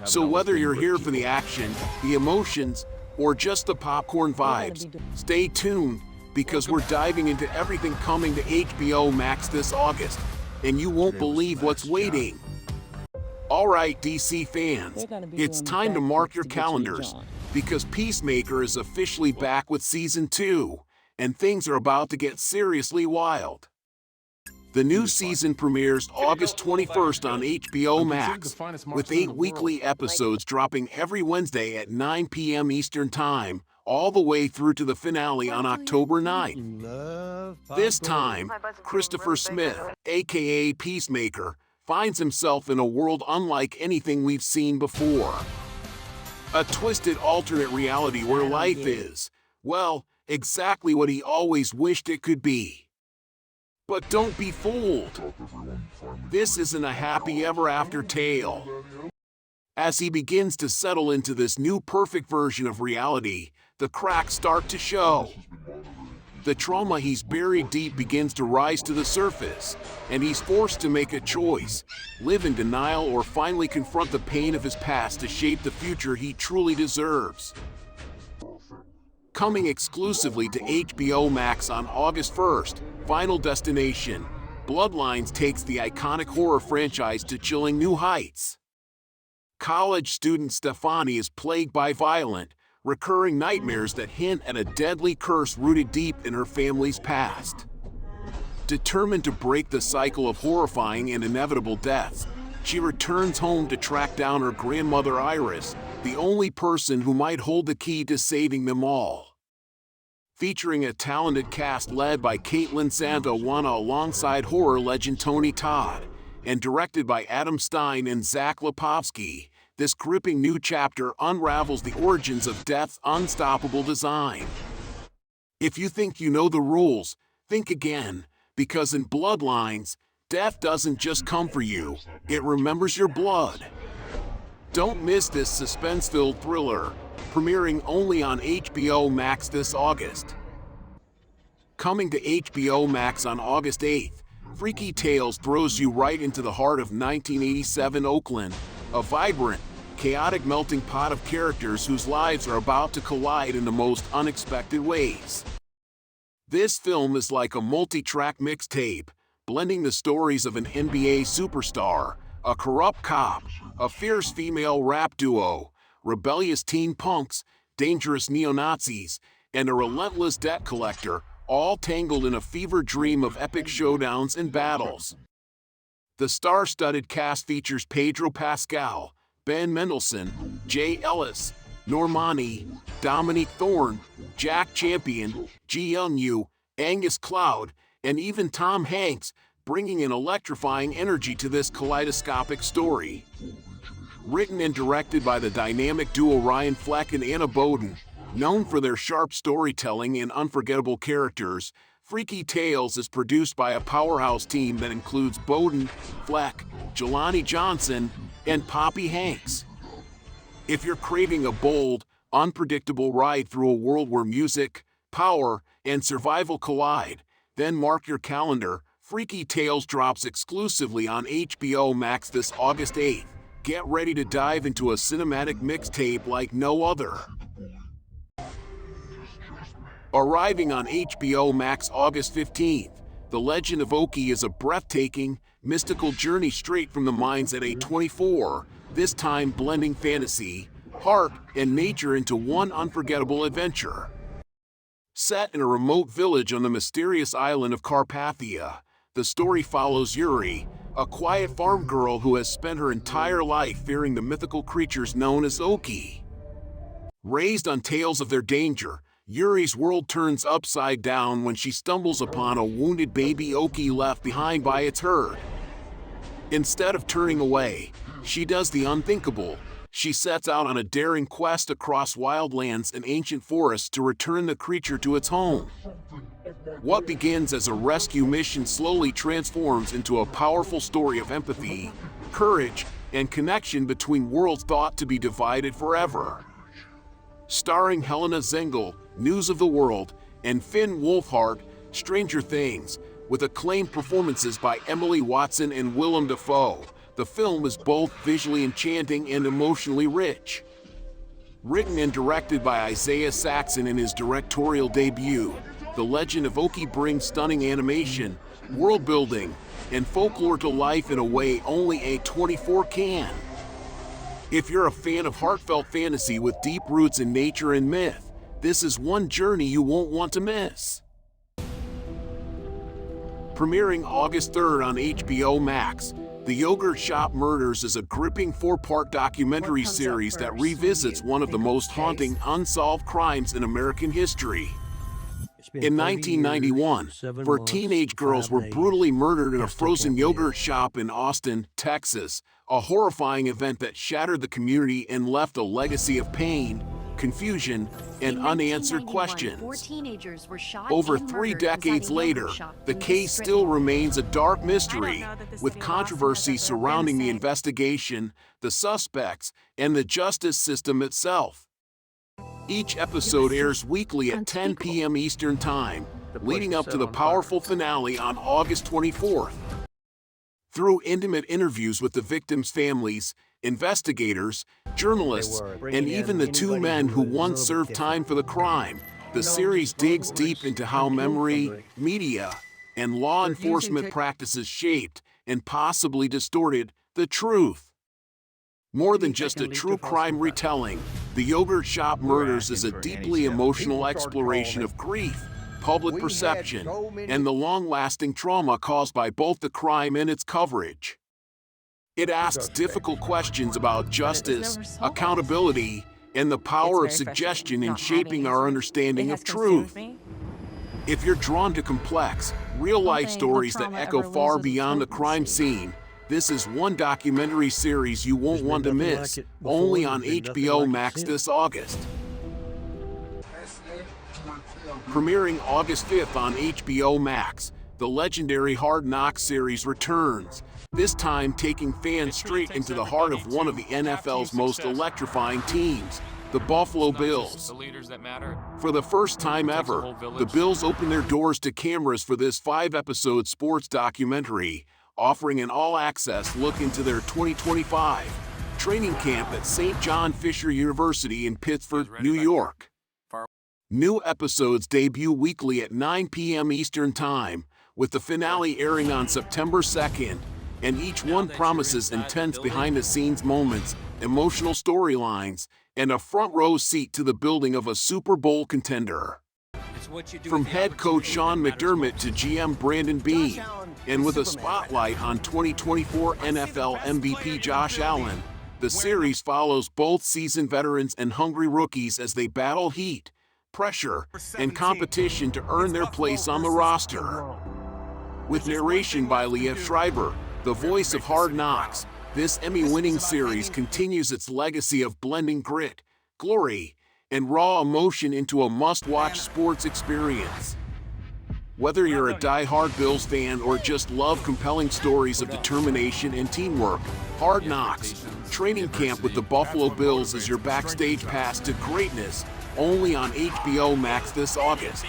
So whether you're here for the action, the emotions, or just the popcorn vibes, stay tuned because we're diving into everything coming to HBO Max this August, and you won't believe what's waiting. Alright DC fans, it's time to mark your calendars because Peacemaker is officially back with Season 2, and things are about to get seriously wild. The new season premieres August 21st on HBO Max, with 8 weekly episodes dropping every Wednesday at 9 p.m. Eastern Time, all the way through to the finale on October 9th. This time, Christopher Smith, aka Peacemaker, finds himself in a world unlike anything we've seen before. A twisted alternate reality where life is, well, exactly what he always wished it could be. But don't be fooled. This isn't a happy ever after tale. As he begins to settle into this new perfect version of reality, the cracks start to show. The trauma he's buried deep begins to rise to the surface, and he's forced to make a choice: live in denial or finally confront the pain of his past to shape the future he truly deserves. Coming exclusively to HBO Max on August 1st, Final Destination, Bloodlines takes the iconic horror franchise to chilling new heights. College student Stephanie is plagued by violent, recurring nightmares that hint at a deadly curse rooted deep in her family's past. Determined to break the cycle of horrifying and inevitable deaths, she returns home to track down her grandmother Iris, the only person who might hold the key to saving them all. Featuring a talented cast led by Caitlin Santawana alongside horror legend Tony Todd, and directed by Adam Stein and Zach Lipovsky, this gripping new chapter unravels the origins of death's unstoppable design. If you think you know the rules, think again, because in Bloodlines, death doesn't just come for you, it remembers your blood. Don't miss this suspense-filled thriller, premiering only on HBO Max this August. Coming to HBO Max on August 8th, Freaky Tales throws you right into the heart of 1987 Oakland, a vibrant, chaotic melting pot of characters whose lives are about to collide in the most unexpected ways. This film is like a multi-track mixtape, blending the stories of an NBA superstar, a corrupt cop, a fierce female rap duo, rebellious teen punks, dangerous neo-Nazis, and a relentless debt collector, all tangled in a fever dream of epic showdowns and battles. The star-studded cast features Pedro Pascal, Ben Mendelsohn, Jay Ellis, Normani, Dominique Thorne, Jack Champion, Ji-Young, Angus Cloud, and even Tom Hanks, bringing an electrifying energy to this kaleidoscopic story. Written and directed by the dynamic duo Ryan Fleck and Anna Boden, known for their sharp storytelling and unforgettable characters, Freaky Tales is produced by a powerhouse team that includes Boden, Fleck, Jelani Johnson, and Poppy Hanks. If you're craving a bold, unpredictable ride through a world where music, power, and survival collide, then mark your calendar. Freaky Tales drops exclusively on HBO Max this August 8th. Get ready to dive into a cinematic mixtape like no other. Arriving on HBO Max August 15th, The Legend of Oki is a breathtaking, mystical journey straight from the minds at A24, this time blending fantasy, heart, and nature into one unforgettable adventure. Set in a remote village on the mysterious island of Carpathia, the story follows Yuri, a quiet farm girl who has spent her entire life fearing the mythical creatures known as Oki. Raised on tales of their danger, Yuri's world turns upside down when she stumbles upon a wounded baby Oki left behind by its herd. Instead of turning away, she does the unthinkable. She sets out on a daring quest across wildlands and ancient forests to return the creature to its home. What begins as a rescue mission slowly transforms into a powerful story of empathy, courage, and connection between worlds thought to be divided forever. Starring Helena Zengel, News of the World, and Finn Wolfhard, Stranger Things, with acclaimed performances by Emily Watson and Willem Dafoe, the film is both visually enchanting and emotionally rich. Written and directed by Isaiah Saxon in his directorial debut, The Legend of Oki brings stunning animation, world building, and folklore to life in a way only A24 can. If you're a fan of heartfelt fantasy with deep roots in nature and myth, this is one journey you won't want to miss. Premiering August 3rd on HBO Max, The Yogurt Shop Murders is a gripping 4-part documentary series that revisits one of the most haunting unsolved crimes in American history. In 1991, 4 teenage girls were brutally murdered in a frozen yogurt shop in Austin, Texas, a horrifying event that shattered the community and left a legacy of pain, confusion, and unanswered questions. Over 3 decades later, the case still remains a dark mystery, with controversy surrounding the investigation, the suspects, and the justice system itself. Each episode airs weekly at 10 p.m. Eastern Time, leading up to the powerful finale on August 24th. Through intimate interviews with the victims' families, investigators, journalists, and even the 2 men who once served time for the crime, the series digs deep into how memory, media, and law enforcement practices shaped and possibly distorted the truth. More than just a true crime retelling, The Yogurt Shop Murders is a deeply emotional exploration of grief, public perception, and the long-lasting trauma caused by both the crime and its coverage. It asks difficult questions about justice, accountability, and the power of suggestion in shaping our understanding of truth. If you're drawn to complex, real-life stories that echo far beyond the crime scene, this is one documentary series you won't want to miss, only on HBO Max this August. Premiering August 5th on HBO Max, the legendary Hard Knocks series returns, this time taking fans straight into the heart of one of the NFL's most electrifying teams, the Buffalo Bills. For the first time ever, the Bills open their doors to cameras for this 5-episode sports documentary, offering an all-access look into their 2025 training camp at St. John Fisher University in Pittsford, New York. New episodes debut weekly at 9 p.m. Eastern Time, with the finale airing on September 2nd, and each one promises intense behind-the-scenes moments, emotional storylines, and a front-row seat to the building of a Super Bowl contender. From head coach Sean McDermott to GM Brandon Beane, and with a spotlight on 2024 NFL MVP Josh Allen, the series follows both seasoned veterans and hungry rookies as they battle heat, pressure, and competition to earn their place on the roster. With narration by Liev Schreiber, the voice of Hard Knocks, this Emmy-winning series continues its legacy of blending grit, glory, and raw emotion into a must-watch sports experience. Whether you're a die-hard Bills fan or just love compelling stories of determination and teamwork, Hard Knocks, Training Camp with the Buffalo Bills is your backstage pass to greatness, only on HBO Max this August.